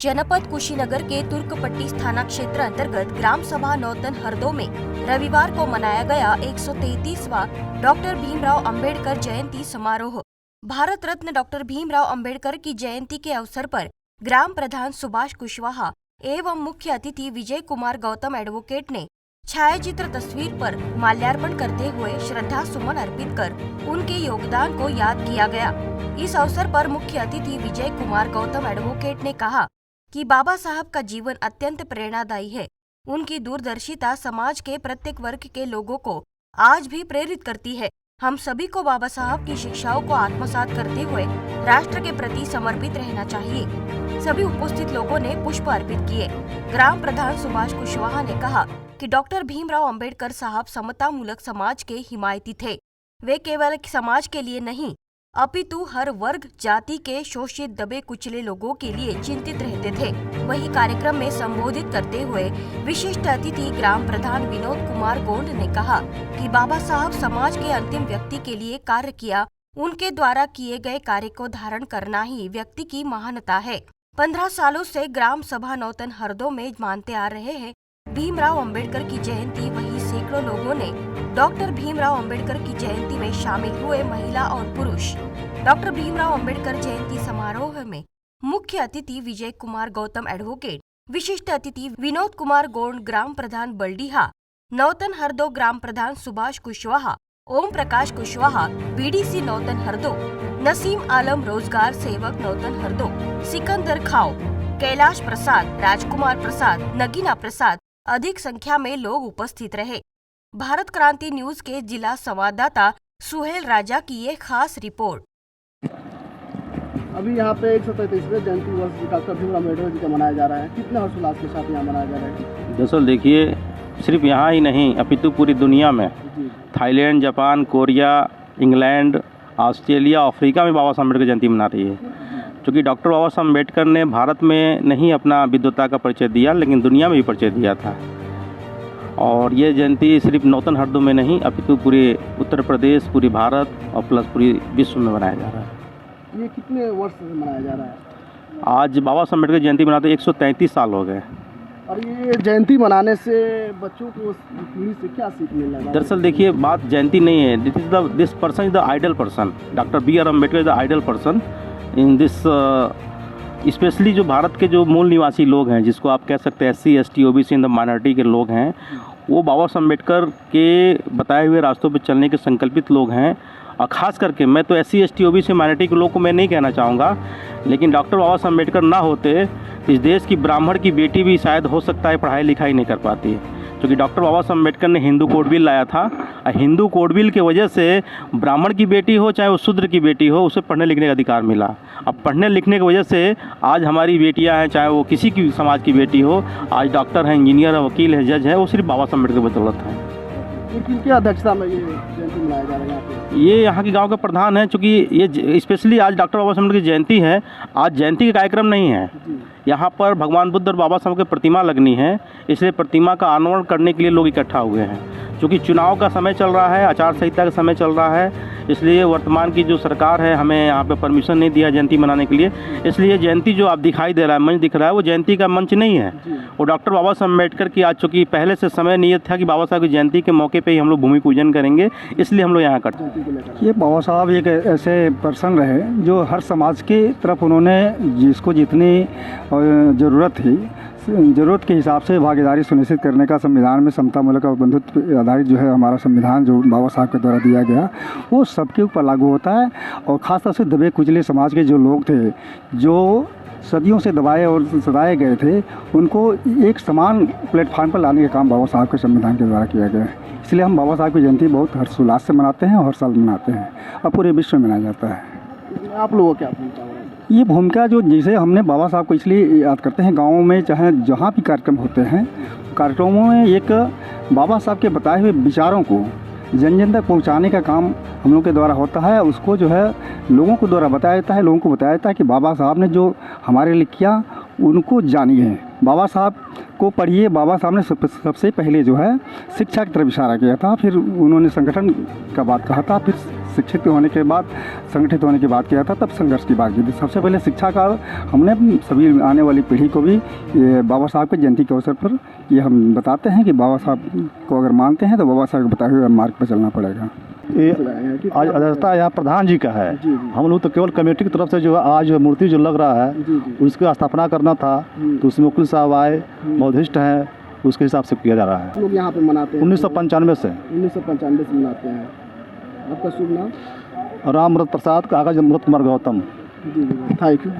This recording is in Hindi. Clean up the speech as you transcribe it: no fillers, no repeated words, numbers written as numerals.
जनपद कुशीनगर के तुर्कपट्टी थाना क्षेत्र अंतर्गत ग्राम सभा नौतन हरदो में रविवार को मनाया गया 133वां डॉक्टर भीमराव अंबेडकर जयंती समारोह। भारत रत्न डॉक्टर भीमराव अंबेडकर की जयंती के अवसर पर ग्राम प्रधान सुभाष कुशवाहा एवं मुख्य अतिथि विजय कुमार गौतम एडवोकेट ने छायाचित्र तस्वीर पर माल्यार्पण करते हुए श्रद्धा सुमन अर्पित कर उनके योगदान को याद किया गया। इस अवसर पर मुख्य अतिथि विजय कुमार गौतम एडवोकेट ने कहा कि बाबा साहब का जीवन अत्यंत प्रेरणादायी है। उनकी दूरदर्शिता समाज के प्रत्येक वर्ग के लोगों को आज भी प्रेरित करती है। हम सभी को बाबा साहब की शिक्षाओं को आत्मसात करते हुए राष्ट्र के प्रति समर्पित रहना चाहिए। सभी उपस्थित लोगों ने पुष्प अर्पित किए। ग्राम प्रधान सुभाष कुशवाहा ने कहा कि डॉक्टर भीमराव अंबेडकर साहब समता मूलक समाज के हिमायती थे। वे केवल समाज के लिए नहीं अपितु हर वर्ग जाति के शोषित दबे कुचले लोगों के लिए चिंतित रहते थे। वही कार्यक्रम में संबोधित करते हुए विशिष्ट अतिथि ग्राम प्रधान विनोद कुमार गोंड ने कहा कि बाबा साहब समाज के अंतिम व्यक्ति के लिए कार्य किया। उनके द्वारा किए गए कार्य को धारण करना ही व्यक्ति की महानता है। 15 सालों से ग्राम सभा नौतन हरदो में मानते आ रहे हैं भीमराव अंबेडकर की जयंती। वही सैकड़ों लोगों ने डॉक्टर भीमराव अंबेडकर की जयंती में शामिल हुए। महिला और पुरुष डॉक्टर भीमराव अंबेडकर जयंती समारोह में मुख्य अतिथि विजय कुमार गौतम एडवोकेट, विशिष्ट अतिथि विनोद कुमार गोंड, ग्राम प्रधान बल्डीहा, नौतन हरदो ग्राम प्रधान सुभाष कुशवाहा, ओम प्रकाश कुशवाहा, बीडीसी नौतन हरदो, नसीम आलम रोजगार सेवक नौतन हरदो, सिकंदर खाओ, कैलाश प्रसाद, राजकुमार प्रसाद, नगीना प्रसाद अधिक संख्या में लोग उपस्थित रहे। भारत क्रांति न्यूज के जिला संवाददाता सुहेल राजा की ये खास रिपोर्ट। अभी यहाँ पे 133वें जयंती वर्ष डॉक्टर भीमराव अम्बेडकर जी का मनाया जा रहा है। कितने हर्षोल्लास के साथ यहाँ मनाया जा रहा है? दरअसल देखिए, सिर्फ यहाँ ही नहीं अपितु पूरी दुनिया में Thailand, Japan, Korea, England, Australia, Africa में बाबा साहब अम्बेडकर जयंती मना रही है। क्योंकि डॉक्टर बाबा साहब अम्बेडकर ने भारत में नहीं अपना विद्वता का परिचय दिया, लेकिन दुनिया में भी परिचय दिया था। और ये जयंती सिर्फ नौतन हरदो में नहीं अपितु पूरे उत्तर प्रदेश, पूरी भारत और प्लस पूरी विश्व में मनाया जा रहा है। ये कितने वर्ष से मनाया जा रहा है? आज बाबा साहब अम्बेडकर जयंती मनाते 133 साल हो गए। और ये जयंती मनाने से बच्चों को पीढ़ी से क्या सीख मिल रहा है? दरअसल देखिए, बात जयंती नहीं है, this person is the idol person. Doctor B R Ambedkar is the idol person in this, especially जो भारत के जो मूल निवासी लोग हैं, जिसको आप कह सकते हैं SC, ST, OBC in the minority के लोग हैं, वो बाबा साहब अम्बेडकर के बताए हुए रास्तों पर चलने के संकल्पित लोग हैं। और ख़ास करके मैं तो SC, ST, OBC माइनॉरिटी के लोग को मैं नहीं कहना चाहूँगा, लेकिन डॉक्टर बाबा साहब अम्बेडकर ना होते इस देश की ब्राह्मण की बेटी भी शायद हो सकता है पढ़ाई लिखाई नहीं कर पाती है। क्योंकि डॉक्टर बाबा साहब अम्बेडकर ने हिंदू कोड बिल लाया था, और हिंदू कोड बिल की वजह से ब्राह्मण की बेटी हो चाहे वो शूद्र की बेटी हो, उसे पढ़ने लिखने का अधिकार मिला। अब पढ़ने लिखने की वजह से आज हमारी बेटियां हैं, चाहे वो किसी की समाज की बेटी हो, आज डॉक्टर हैं, इंजीनियर है, वकील है, जज है, वो सिर्फ बाबा साहब अम्बेडकर बदौलत है। किनकी अध्यक्षता में ये जयंती मनाया जा रहा है यहाँ पे? ये यहाँ के गांव के प्रधान हैं। चूँकि ये स्पेशली आज डॉक्टर बाबा साहब अम्बेडकर की जयंती है, आज जयंती का कार्यक्रम नहीं है। यहाँ पर भगवान बुद्ध और बाबा साहब की प्रतिमा लगनी है, इसलिए प्रतिमा का अनावरण करने के लिए लोग इकट्ठा हुए हैं। क्योंकि चुनाव का समय चल रहा है, आचार संहिता का समय चल रहा है, इसलिए वर्तमान की जो सरकार है हमें यहाँ पे परमिशन नहीं दिया जयंती मनाने के लिए। इसलिए जयंती जो आप दिखाई दे रहा है, मंच दिख रहा है, वो जयंती का मंच नहीं है। वो डॉक्टर बाबा साहब अम्बेडकर की आज चूँकि पहले से समय नियत था कि बाबा साहब की जयंती के मौके पर ही हम लोग भूमि पूजन करेंगे, इसलिए हम लोग यहाँ इकट्ठा। ये बाबा साहब एक ऐसे पर्सन रहे जो हर समाज की तरफ उन्होंने जिसको जितनी ज़रूरत थी, ज़रूरत के हिसाब से भागीदारी सुनिश्चित करने का संविधान में समतामूलक और बंधुत्व आधारित जो है हमारा संविधान जो बाबा साहब के द्वारा दिया गया, वो सबके ऊपर लागू होता है। और ख़ासतौर से दबे कुचले समाज के जो लोग थे, जो सदियों से दबाए और सताए गए थे, उनको एक समान प्लेटफार्म पर लाने का काम बाबा साहब के संविधान के द्वारा किया गया है। इसलिए हम बाबा साहब की जयंती बहुत हर्षोल्लास से मनाते हैं और हर साल मनाते हैं और पूरे विश्व में मनाया जाता है। आप लोगों क्या भूमिका हो रहा है? ये भूमिका जो जैसे हमने बाबा साहब को इसलिए याद करते हैं, गाँव में चाहे जहाँ भी कार्यक्रम होते हैं, कार्यक्रमों में एक बाबा साहब के बताए हुए विचारों को जन जन तक पहुँचाने का काम हम लोग के द्वारा होता है। उसको जो है लोगों को द्वारा बताया जाता है, लोगों को बताया जाता है कि बाबा साहब ने जो हमारे लिए किया उनको जानिए, बाबा साहब को पढ़िए। बाबा साहब ने सबसे पहले जो है शिक्षा की तरफ इशारा किया था, फिर उन्होंने संगठन का बात कहा था, फिर शिक्षित होने के बाद, संगठित होने की बात किया था, तब संघर्ष की बात की थी। सबसे पहले शिक्षा का हमने सभी आने वाली पीढ़ी को भी ये बाबा साहब की जयंती के अवसर पर ये हम बताते हैं कि बाबा साहब को अगर मानते हैं तो बाबा साहब के बताए हुए मार्ग पर चलना पड़ेगा। ये आज अध्यक्षता यहाँ प्रधान जी का है। हम लोग तो केवल कमेटी की तरफ से जो है आज मूर्ति जो लग रहा है उसकी स्थापना करना था, तो उसमें वकील साहब आए, बौद्धिस्ट हैं, उसके हिसाब से किया जा रहा है। लोग यहाँ पे मनाते हैं 1995 से 1995 से मनाते हैं। आपका शुभ नाम? राम अमृत प्रसाद, कागज अमृत कुमार गौतम। जी थैंक यू।